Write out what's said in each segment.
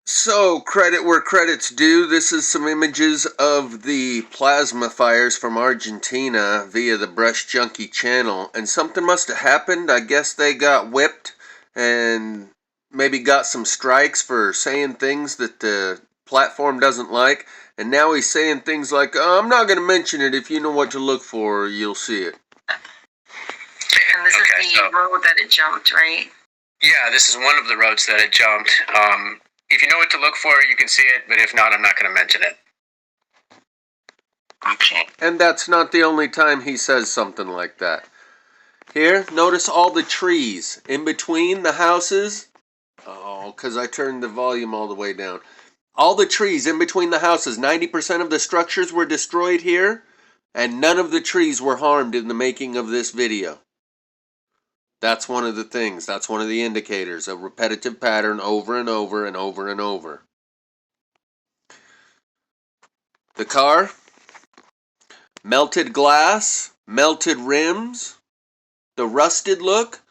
So, credit where credit's due. This is some images of the plasma fires from Argentina via the Brush Junkie channel. And something must have happened. I guess they got whipped and maybe got some strikes for saying things that the platform doesn't like. And now he's saying things like, oh, I'm not going to mention it. If you know what to look for, you'll see it. And this is the road that it jumped, right? Yeah, this is one of the roads that it jumped. If you know what to look for, you can see it, but if not, I'm not going to mention it. Okay. And that's not the only time he says something like that. Here, notice all the trees in between the houses. Oh, because I turned the volume all the way down. All the trees in between the houses, 90% of the structures were destroyed here, and none of the trees were harmed in the making of this video. That's one of the things. That's one of the indicators. A repetitive pattern over and over and over and over. The car, melted glass, melted rims, the rusted look,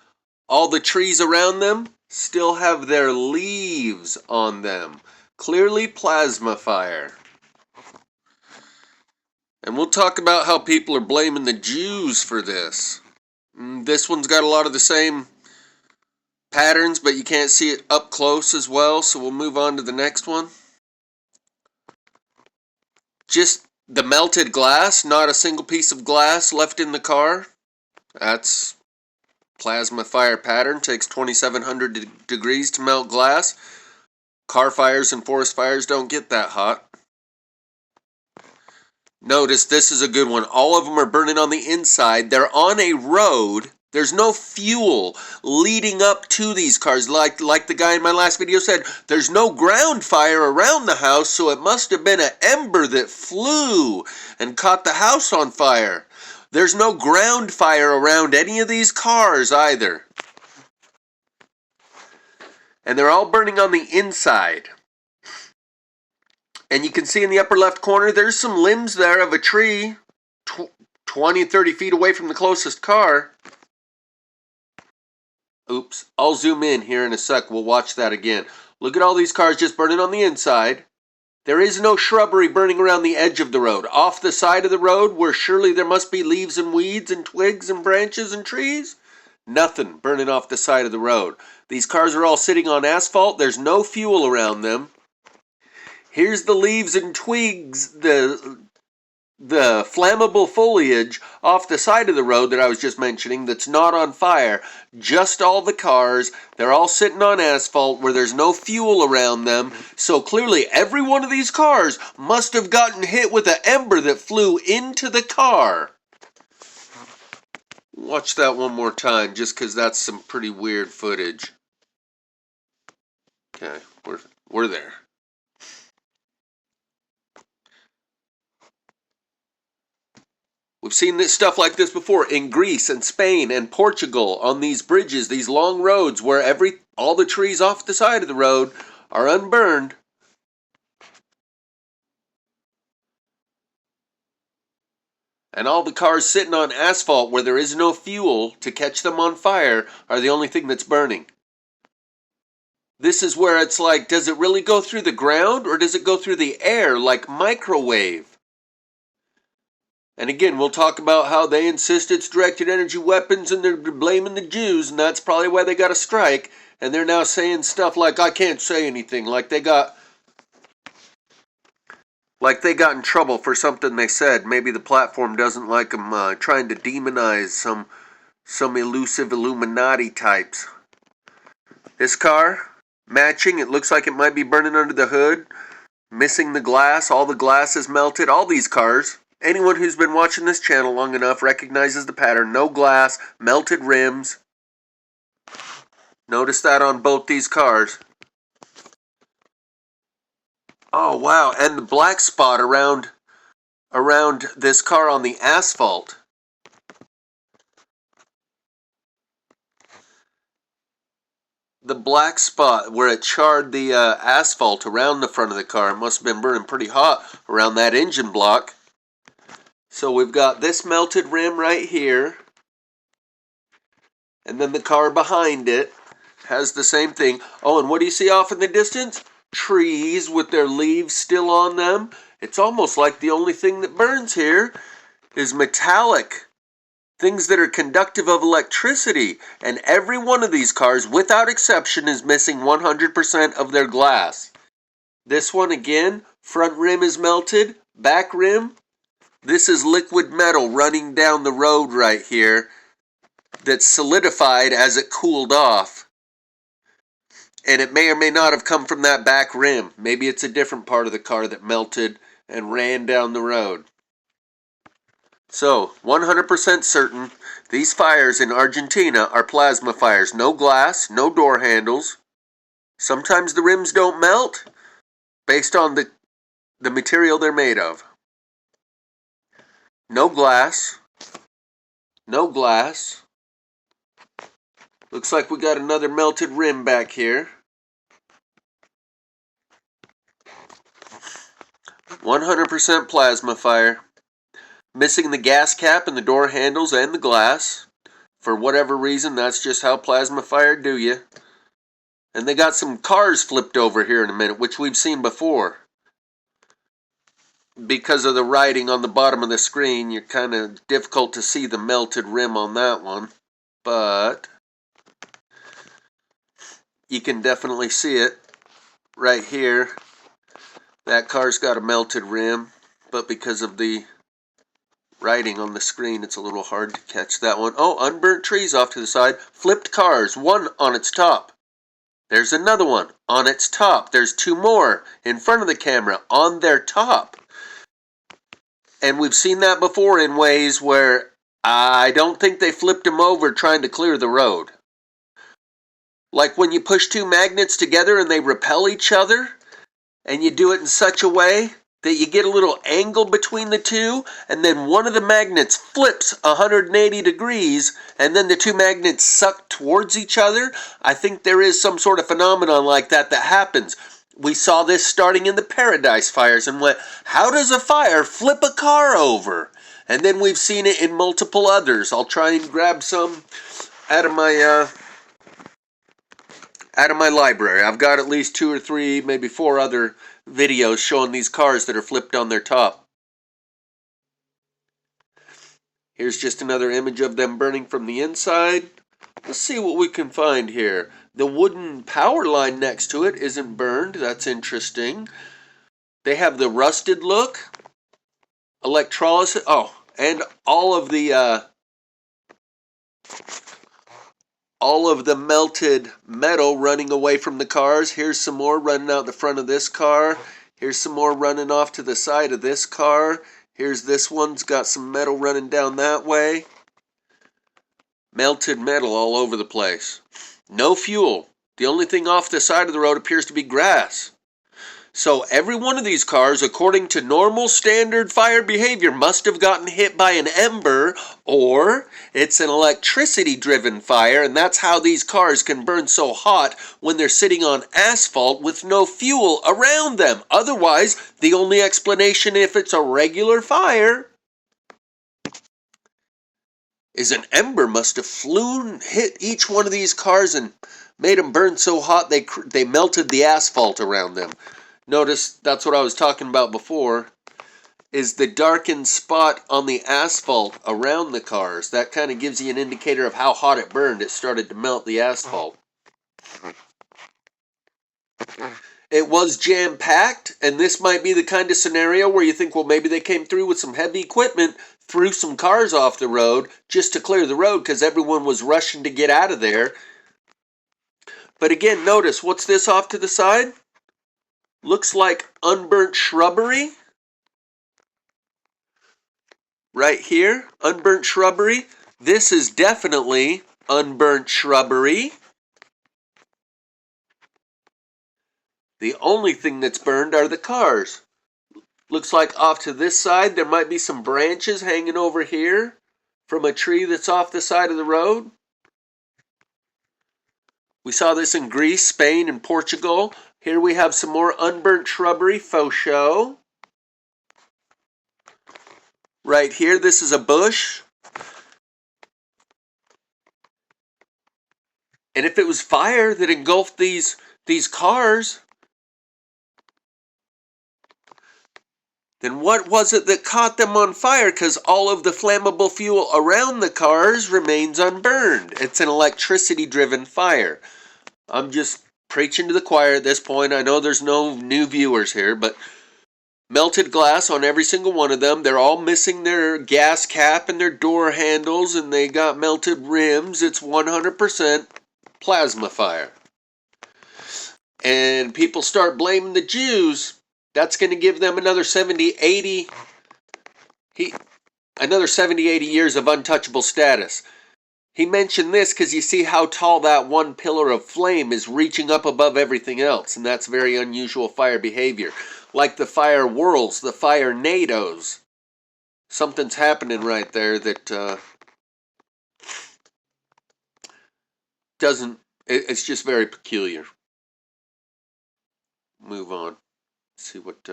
all the trees around them still have their leaves on them. Clearly plasma fire. And we'll talk about how people are blaming the Jews for this. This one's got a lot of the same patterns, but you can't see it up close as well, so we'll move on to the next one. Just the melted glass, not a single piece of glass left in the car. That's plasma fire pattern. Takes 2,700 degrees to melt glass. Car fires and forest fires don't get that hot. Notice this is a good one. All of them are burning on the inside. They're on a road. There's no fuel leading up to these cars. Like the guy in my last video said, there's no ground fire around the house, so it must have been an ember that flew and caught the house on fire. There's no ground fire around any of these cars either. And they're all burning on the inside. And you can see in the upper left corner, there's some limbs there of a tree 20, 30 feet away from the closest car. Oops, I'll zoom in here in a sec. We'll watch that again. Look at all these cars just burning on the inside. There is no shrubbery burning around the edge of the road. Off the side of the road, where surely there must be leaves and weeds and twigs and branches and trees, nothing burning off the side of the road. These cars are all sitting on asphalt. There's no fuel around them. Here's the leaves and twigs, the flammable foliage off the side of the road that I was just mentioning that's not on fire. Just all the cars. They're all sitting on asphalt where there's no fuel around them. So clearly every one of these cars must have gotten hit with an ember that flew into the car. Watch that one more time just because that's some pretty weird footage. Okay, we're there. We've seen this stuff like this before in Greece and Spain and Portugal on these bridges, these long roads where all the trees off the side of the road are unburned. And all the cars sitting on asphalt where there is no fuel to catch them on fire are the only thing that's burning. This is where it's like, does it really go through the ground or does it go through the air like microwave? And again, we'll talk about how they insist it's directed energy weapons and they're blaming the Jews, and that's probably why they got a strike. And they're now saying stuff like, I can't say anything, like they got in trouble for something they said. Maybe the platform doesn't like them trying to demonize some elusive Illuminati types. This car, matching, it looks like it might be burning under the hood, missing the glass, all the glass is melted, all these cars. Anyone who's been watching this channel long enough recognizes the pattern. No glass, melted rims. Notice that on both these cars. Oh, wow. And the black spot around this car on the asphalt. The black spot where it charred the asphalt around the front of the car. It must have been burning pretty hot around that engine block. So we've got this melted rim right here. And then the car behind it has the same thing. Oh, and what do you see off in the distance? trees with their leaves still on them. It's almost like the only thing that burns here is metallic, things that are conductive of electricity. And every one of these cars, without exception, is missing 100% of their glass. This one again, front rim is melted, back rim, this is liquid metal running down the road right here that's solidified as it cooled off. And it may or may not have come from that back rim. Maybe it's a different part of the car that melted and ran down the road. So, 100% certain, these fires in Argentina are plasma fires. No glass, no door handles. Sometimes the rims don't melt based on the material they're made of. No glass. No glass. Looks like we got another melted rim back here. 100% plasma fire. Missing the gas cap and the door handles and the glass. For whatever reason, that's just how plasma fire do you. And they got some cars flipped over here in a minute, which we've seen before. Because of the writing on the bottom of the screen, you're kind of difficult to see the melted rim on that one. But you can definitely see it right here. That car's got a melted rim, but because of the writing on the screen, it's a little hard to catch that one. Oh, unburnt trees off to the side. Flipped cars, one on its top. There's another one on its top. There's two more in front of the camera on their top. And we've seen that before in ways where I don't think they flipped them over trying to clear the road. Like when you push two magnets together and they repel each other, and you do it in such a way that you get a little angle between the two, and then one of the magnets flips 180 degrees, and then the two magnets suck towards each other. I think there is some sort of phenomenon like that that happens. We saw this starting in the Paradise fires and went, how does a fire flip a car over? And then we've seen it in multiple others. I'll try and grab some out of my library. I've got at least 2 or 3, maybe 4 other videos showing these cars that are flipped on their top. Here's just another image of them burning from the inside. Let's see what we can find here. The wooden power line next to it isn't burned. That's interesting. They have the rusted look. Electrolysis. Oh, and all of the melted metal running away from the cars. Here's some more running out the front of this car. Here's some more running off to the side of this car. Here's this one's got some metal running down that way. Melted metal all over the place. No fuel. The only thing off the side of the road appears to be grass. So every one of these cars, according to normal standard fire behavior, must have gotten hit by an ember, or it's an electricity-driven fire, and that's how these cars can burn so hot when they're sitting on asphalt with no fuel around them. Otherwise, the only explanation if it's a regular fire is an ember must have flown, hit each one of these cars and made them burn so hot they melted the asphalt around them. Notice that's what I was talking about before, is the darkened spot on the asphalt around the cars. That kind of gives you an indicator of how hot it burned. It started to melt the asphalt. It was jam-packed, and this might be the kind of scenario where you think, well, maybe they came through with some heavy equipment, threw some cars off the road just to clear the road because everyone was rushing to get out of there. But again, notice, what's this off to the side? Looks like unburnt shrubbery. Right here, unburnt shrubbery. This is definitely unburnt shrubbery. The only thing that's burned are the cars. Looks like off to this side, there might be some branches hanging over here from a tree that's off the side of the road. We saw this in Greece, Spain, and Portugal. Here we have some more unburnt shrubbery, faux show. Right here, this is a bush. And if it was fire that engulfed these cars, then what was it that caught them on fire? Because all of the flammable fuel around the cars remains unburned. It's an electricity-driven fire. I'm just preaching to the choir at this point. I know there's no new viewers here, but melted glass on every single one of them. They're all missing their gas cap and their door handles, and they got melted rims. It's 100% plasma fire. And people start blaming the Jews. That's going to give them another 70, 80 years of untouchable status. He mentioned this because you see how tall that one pillar of flame is reaching up above everything else, and that's very unusual fire behavior. Like the fire whirls, the fire nados. Something's happening right there that it's just very peculiar. Move on. See what,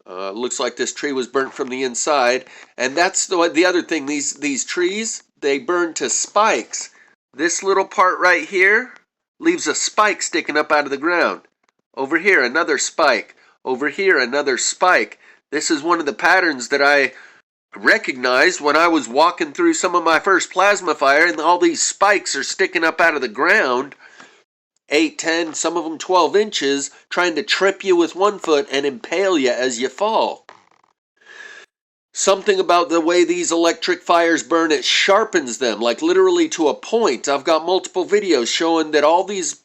looks like this tree was burnt from the inside, and that's the other thing. These trees, they burn to spikes. This little part right here leaves a spike sticking up out of the ground. Over here, another spike. Over here, another spike. This is one of the patterns that I recognized when I was walking through some of my first plasma fire, and all these spikes are sticking up out of the ground. 8, 10, some of them 12 inches, trying to trip you with one foot and impale you as you fall. Something about the way these electric fires burn, it sharpens them, like literally to a point. I've got multiple videos showing that all these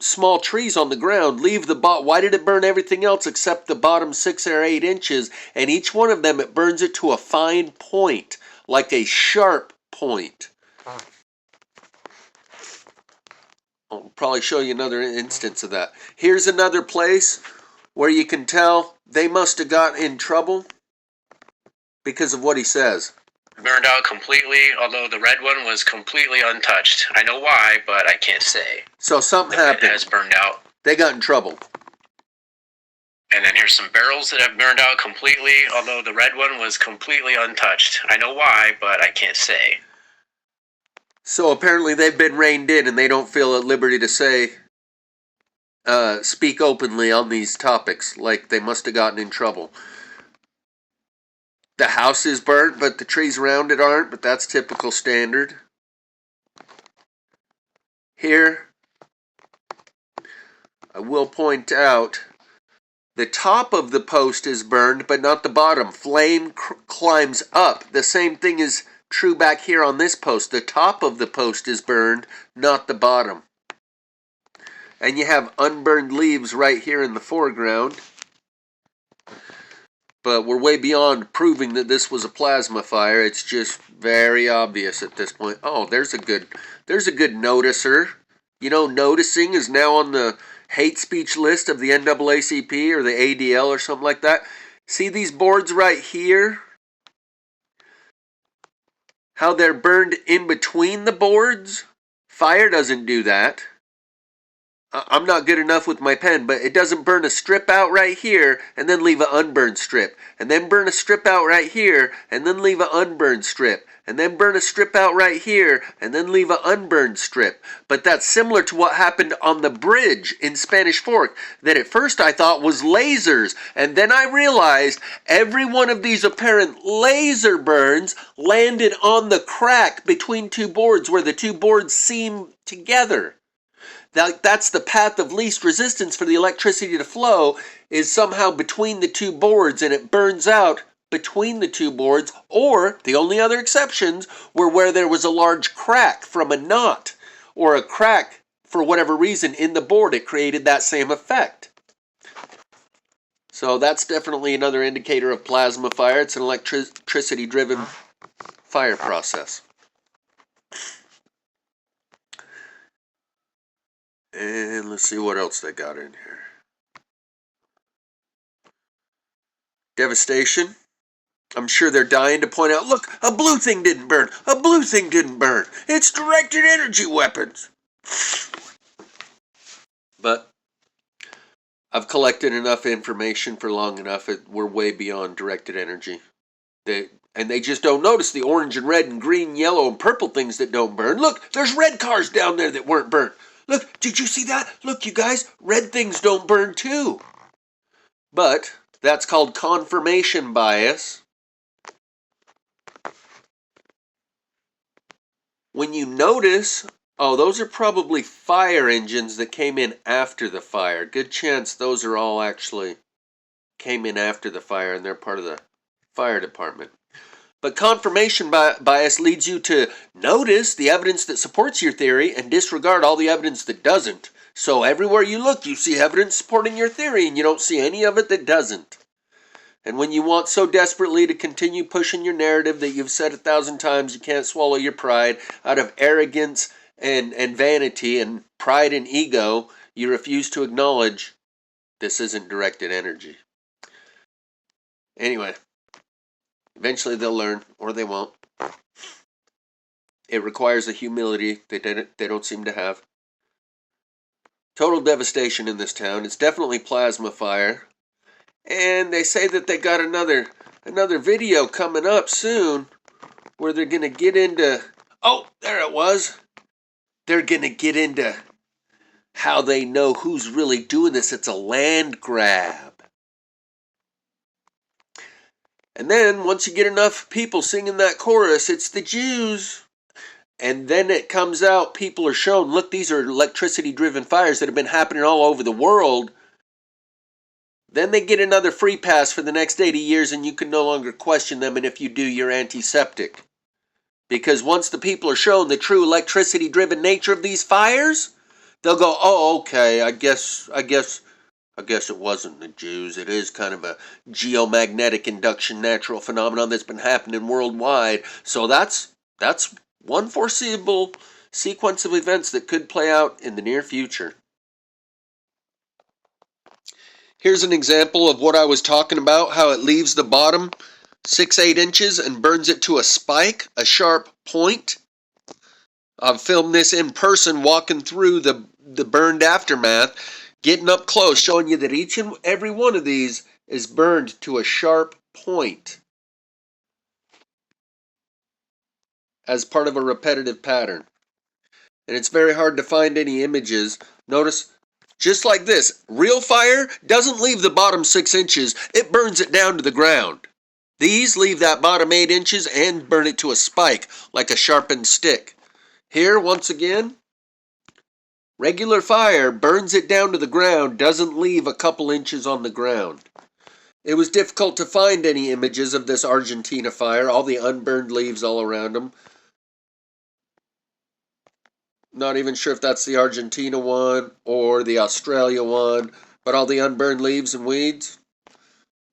small trees on the ground leave the bottom. Why did it burn everything else except the bottom 6 or 8 inches? And each one of them, it burns it to a fine point, like a sharp point. I'll probably show you another instance of that. Here's another place where you can tell they must have got in trouble because of what he says. Burned out completely, although the red one was completely untouched. I know why, but I can't say. So something happened. It has burned out. They got in trouble. And then here's some barrels that have burned out completely, although the red one was completely untouched. I know why, but I can't say. So apparently they've been reined in and they don't feel at liberty to say, speak openly on these topics, like they must have gotten in trouble. The house is burnt, but the trees around it aren't, but that's typical standard. Here, I will point out, the top of the post is burned, but not the bottom. Flame climbs up. The same thing is true back here on this post. The top of the post is burned, not the bottom. And you have unburned leaves right here in the foreground. But we're way beyond proving that this was a plasma fire. It's just very obvious at this point. Oh, there's a good noticer. You know, noticing is now on the hate speech list of the NAACP or the ADL or something like that. See these boards right here? How they're burned in between the boards? Fire doesn't do that. I'm not good enough with my pen, but it doesn't burn a strip out right here and then leave an unburned strip. And then burn a strip out right here and then leave an unburned strip. And then burn a strip out right here and then leave an unburned strip. But that's similar to what happened on the bridge in Spanish Fork, that at first I thought was lasers. And then I realized every one of these apparent laser burns landed on the crack between two boards where the two boards seam together. That's the path of least resistance for the electricity to flow, is somehow between the two boards, and it burns out between the two boards, or the only other exceptions were where there was a large crack from a knot, or a crack for whatever reason in the board. It created that same effect. So that's definitely another indicator of plasma fire. It's an electricity-driven fire process. And let's see what else they got in here. Devastation. I'm sure they're dying to point out, look, a blue thing didn't burn. A blue thing didn't burn. It's directed energy weapons. But I've collected enough information for long enough. We're way beyond directed energy. They just don't notice the orange and red and green, yellow and purple things that don't burn. Look, there's red cars down there that weren't burnt. look, did you see that? Look, you guys, red things don't burn too. But that's called confirmation bias. When you notice, oh, those are probably fire engines that came in after the fire. Good chance those are all actually came in after the fire and they're part of the fire department. But confirmation bias leads you to notice the evidence that supports your theory and disregard all the evidence that doesn't. So everywhere you look, you see evidence supporting your theory and you don't see any of it that doesn't. And when you want so desperately to continue pushing your narrative that you've said 1,000 times you can't swallow your pride, out of arrogance and vanity and pride and ego, you refuse to acknowledge this isn't directed energy. Anyway, eventually they'll learn, or they won't. It requires a humility that they don't seem to have. Total devastation in this town. It's definitely plasma fire. And they say that they got another video coming up soon where they're going to get into, oh, there it was. They're going to get into how they know who's really doing this. It's a land grab. And then once you get enough people singing that chorus, it's the Jews. And then it comes out, people are shown, look, these are electricity-driven fires that have been happening all over the world. Then they get another free pass for the next 80 years and you can no longer question them, and if you do, you're antiseptic. Because once the people are shown the true electricity-driven nature of these fires, they'll go, oh, okay, I guess it wasn't the Jews. It is kind of a geomagnetic induction natural phenomenon that's been happening worldwide. So that's one foreseeable sequence of events that could play out in the near future. Here's an example of what I was talking about, how it leaves the bottom 6-8 inches and burns it to a spike, a sharp point. I've filmed this in person, walking through the burned aftermath, getting up close, showing you that each and every one of these is burned to a sharp point as part of a repetitive pattern. And it's very hard to find any images. Notice, just like this, real fire doesn't leave the bottom 6 inches, it burns it down to the ground. These leave that bottom 8 inches and burn it to a spike, like a sharpened stick. Here, once again, regular fire burns it down to the ground, doesn't leave a couple inches on the ground. It was difficult to find any images of this Argentina fire, all the unburned leaves all around them. Not even sure if that's the Argentina one or the Australia one, but all the unburned leaves and weeds.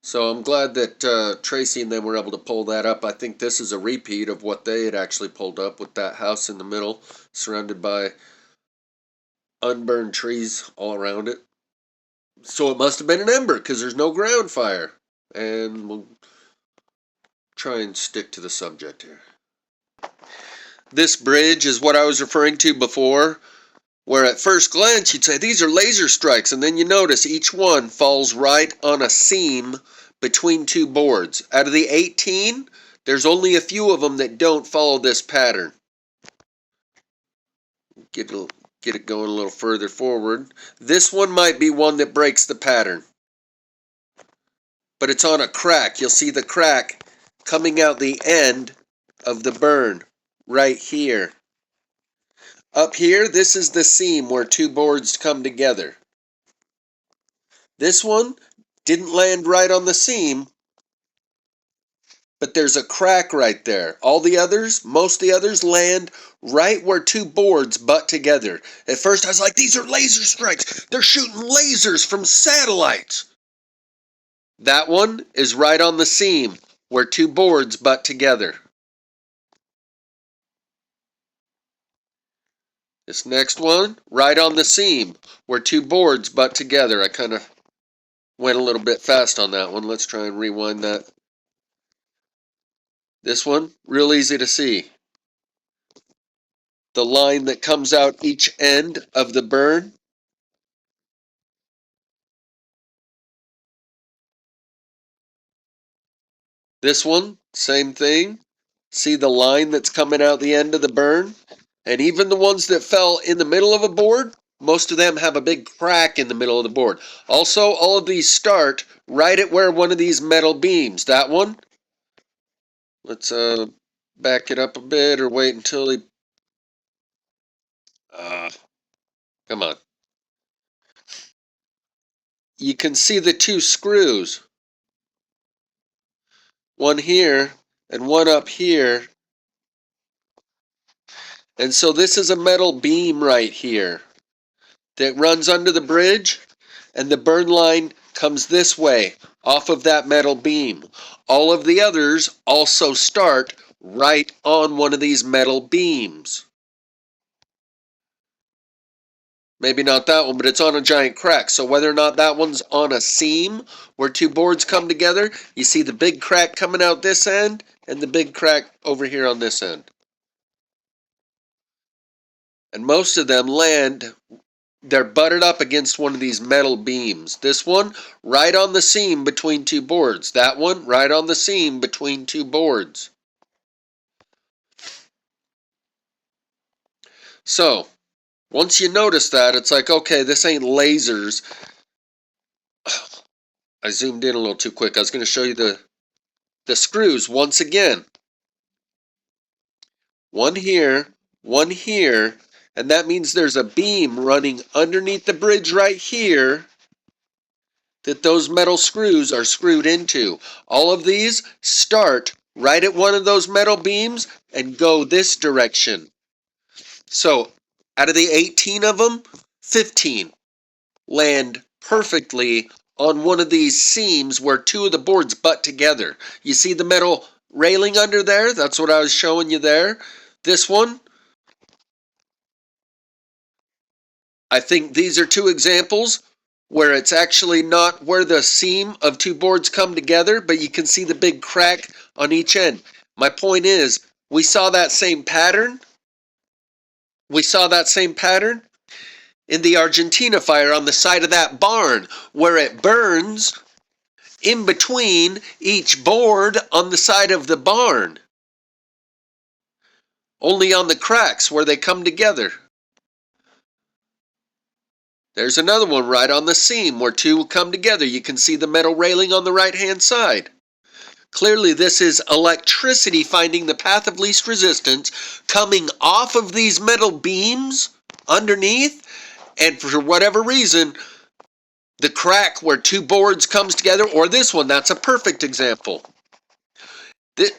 So I'm glad that Tracy and them were able to pull that up. I think this is a repeat of what they had actually pulled up with that house in the middle, surrounded by unburned trees all around it. So it must have been an ember because there's no ground fire. And we'll try and stick to the subject here. This bridge is what I was referring to before, where at first glance you'd say these are laser strikes, and then you notice each one falls right on a seam between two boards. Out of the 18, there's only a few of them that don't follow this pattern. Get it going a little further forward. This one might be one that breaks the pattern, but it's on a crack. You'll see the crack coming out the end of the burn right here. Up here, this is the seam where two boards come together. This one didn't land right on the seam, but there's a crack right there. All the others, most of the others, land right where two boards butt together. At first I was like, these are laser strikes. They're shooting lasers from satellites. That one is right on the seam where two boards butt together. This next one, right on the seam where two boards butt together. I kind of went a little bit fast on that one. Let's try and rewind that. This one, real easy to see. The line that comes out each end of the burn. This one, same thing. See the line that's coming out the end of the burn? And even the ones that fell in the middle of a board, most of them have a big crack in the middle of the board. Also, all of these start right at where one of these metal beams, that one, let's back it up a bit or wait until he, come on. You can see the two screws, one here and one up here. And so this is a metal beam right here that runs under the bridge, and the burn line comes this way off of that metal beam. All of the others also start right on one of these metal beams. Maybe not that one, but it's on a giant crack. So whether or not that one's on a seam where two boards come together, you see the big crack coming out this end and the big crack over here on this end. And most of them land, they're butted up against one of these metal beams. This one, right on the seam between two boards. That one, right on the seam between two boards. So, once you notice that, it's like, okay, this ain't lasers. I zoomed in a little too quick. I was going to show you the screws once again. One here, and that means there's a beam running underneath the bridge right here that those metal screws are screwed into. All of these start right at one of those metal beams and go this direction. So, out of the 18 of them, 15 land perfectly on one of these seams where two of the boards butt together. You see the metal railing under there? That's what I was showing you there. This one, I think these are two examples where it's actually not where the seam of two boards come together, but you can see the big crack on each end. My point is, we saw that same pattern. We saw that same pattern in the Argentina fire on the side of that barn, where it burns in between each board on the side of the barn. Only on the cracks where they come together. There's another one right on the seam where two come together. You can see the metal railing on the right-hand side. Clearly, this is electricity finding the path of least resistance, coming off of these metal beams underneath, and for whatever reason, the crack where two boards comes together, or this one, that's a perfect example.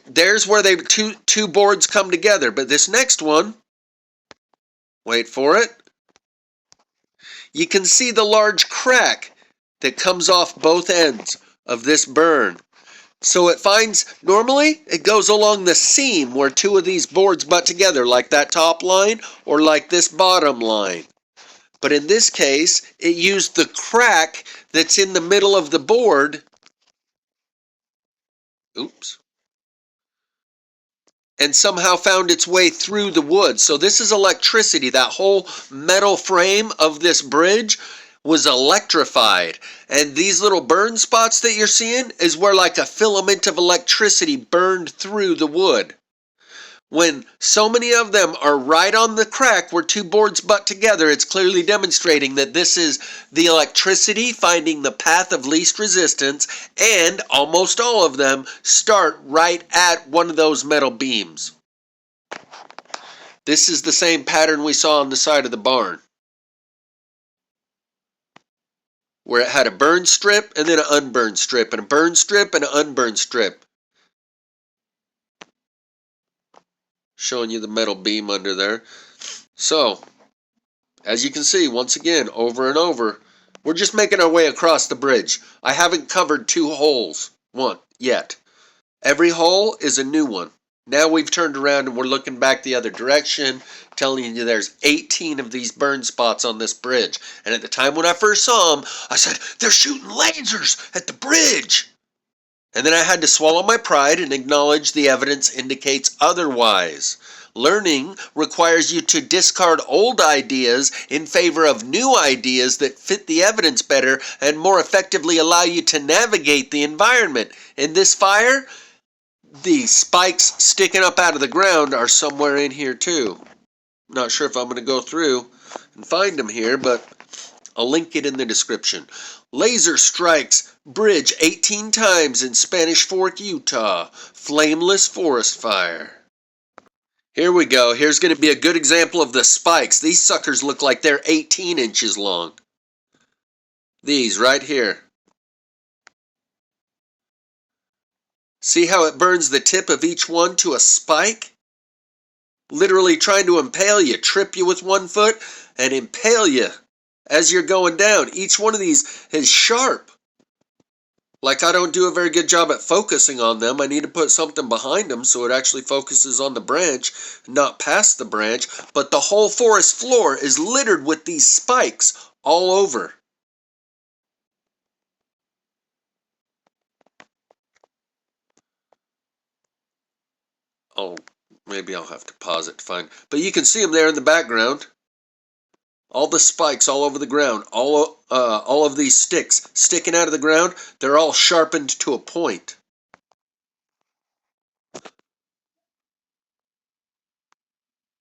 There's where they two boards come together, but this next one, wait for it, you can see the large crack that comes off both ends of this burn. So it finds, normally, it goes along the seam where two of these boards butt together, like that top line or like this bottom line. But in this case, it used the crack that's in the middle of the board. Oops. And somehow found its way through the wood. So this is electricity. That whole metal frame of this bridge was electrified. And these little burn spots that you're seeing is where like a filament of electricity burned through the wood. When so many of them are right on the crack where two boards butt together, it's clearly demonstrating that this is the electricity finding the path of least resistance, and almost all of them start right at one of those metal beams. This is the same pattern we saw on the side of the barn, where it had a burn strip and then an unburned strip, and a burn strip and an unburned strip. Showing you the metal beam under there. So, as you can see, once again, over and over, we're just making our way across the bridge. I haven't covered two holes yet. Every hole is a new one. Now we've turned around and we're looking back the other direction, telling you there's 18 of these burn spots on this bridge. And at the time when I first saw them, I said, they're shooting lasers at the bridge. And then I had to swallow my pride and acknowledge the evidence indicates otherwise. Learning requires you to discard old ideas in favor of new ideas that fit the evidence better and more effectively allow you to navigate the environment. In this fire, the spikes sticking up out of the ground are somewhere in here too. Not sure if I'm going to go through. and find them here, but I'll link it in the description. Laser strikes bridge 18 times in Spanish Fork, Utah. Flameless forest fire. Here we go. Here's going to be a good example of the spikes. These suckers look like they're 18 inches long. These right here. See how it burns the tip of each one to a spike? Literally trying to impale you, trip you with one foot, and impale you as you're going down. Each one of these is sharp. Like, I don't do a very good job at focusing on them. I need to put something behind them so it actually focuses on the branch, not past the branch. But the whole forest floor is littered with these spikes all over. Oh, maybe I'll have to pause it to find. But you can see them there in the background. All the spikes all over the ground. All of these sticks sticking out of the ground, they're all sharpened to a point.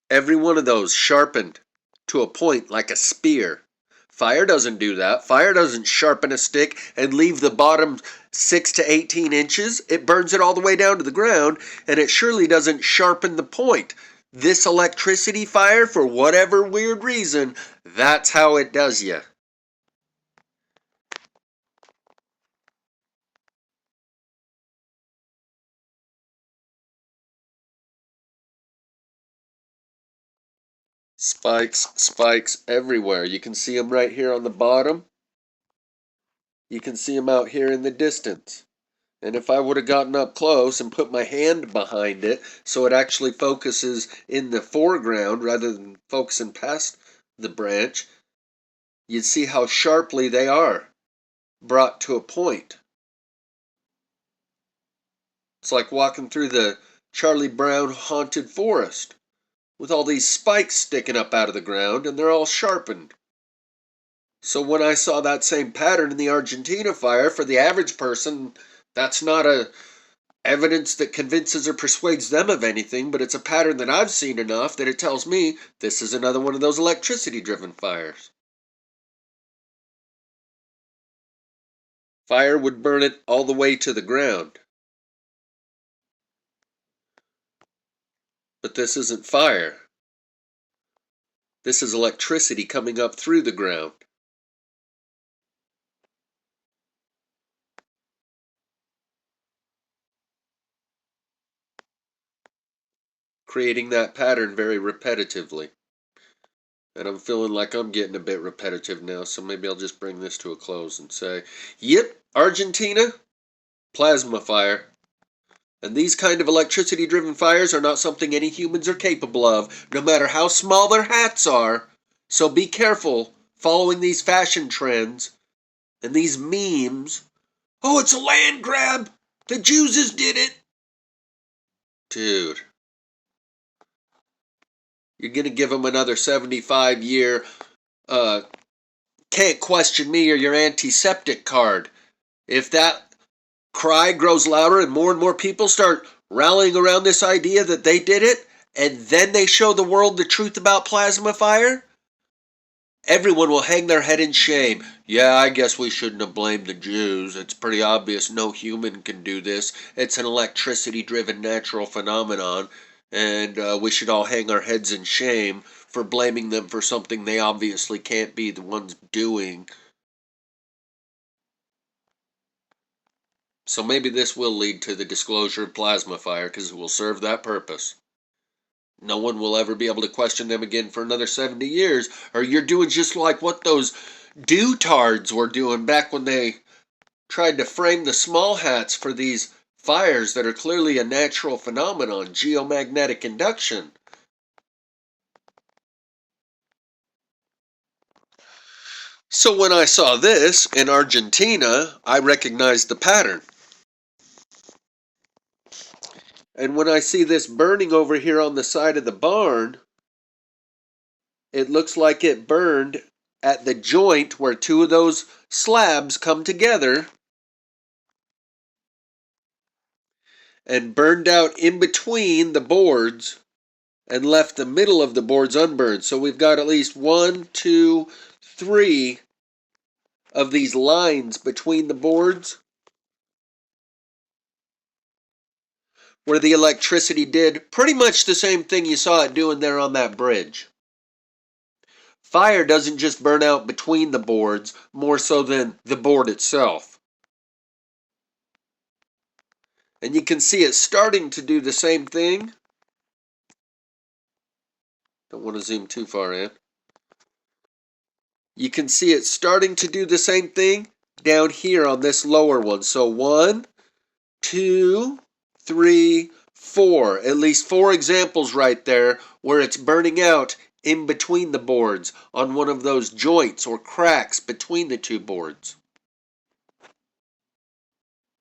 Every one of those sharpened to a point like a spear. Fire doesn't do that. Fire doesn't sharpen a stick and leave the bottom 6 to 18 inches. It burns it all the way down to the ground, and it surely doesn't sharpen the point. This electricity fire, for whatever weird reason, that's how it does you. Spikes, spikes everywhere. You can see them right here on the bottom. You can see them out here in the distance. And if I would have gotten up close and put my hand behind it so it actually focuses in the foreground rather than focusing past the branch, you'd see how sharply they are brought to a point. It's like walking through the Charlie Brown haunted forest with all these spikes sticking up out of the ground, and they're all sharpened. So when I saw that same pattern in the Argentina fire, for the average person, that's not a evidence that convinces or persuades them of anything, but it's a pattern that I've seen enough that it tells me this is another one of those electricity-driven fires. Fire would burn it all the way to the ground. But this isn't fire. This is electricity coming up through the ground. Creating that pattern very repetitively. And I'm feeling like I'm getting a bit repetitive now, so maybe I'll just bring this to a close and say, yep, Argentina, plasma fire. And these kind of electricity-driven fires are not something any humans are capable of, no matter how small their hats are. So be careful following these fashion trends and these memes. Oh, it's a land grab! The Joos did it! Dude. You're going to give them another 75-year, can't question me or your antiseptic card. If that cry grows louder and more people start rallying around this idea that they did it, and then they show the world the truth about plasma fire, everyone will hang their head in shame. Yeah, I guess we shouldn't have blamed the Joos. It's pretty obvious no human can do this. It's an electricity-driven natural phenomenon, and we should all hang our heads in shame for blaming them for something they obviously can't be the ones doing. So maybe this will lead to the disclosure of plasma fire, because it will serve that purpose. No one will ever be able to question them again for another 70 years, or you're doing just like what those do-tards were doing back when they tried to frame the small hats for these fires that are clearly a natural phenomenon, geomagnetic induction. So when I saw this in Argentina, I recognized the pattern. And when I see this burning over here on the side of the barn, it looks like it burned at the joint where two of those slabs come together and burned out in between the boards and left the middle of the boards unburned. So we've got at least 1, 2, 3 of these lines between the boards where the electricity did pretty much the same thing you saw it doing there on that bridge. Fire doesn't just burn out between the boards, more so than the board itself. And you can see it starting to do the same thing. Don't want to zoom too far in. You can see it starting to do the same thing down here on this lower one. So 1, 2, 3, 4. At least 4 examples right there where it's burning out in between the boards on one of those joints or cracks between the two boards.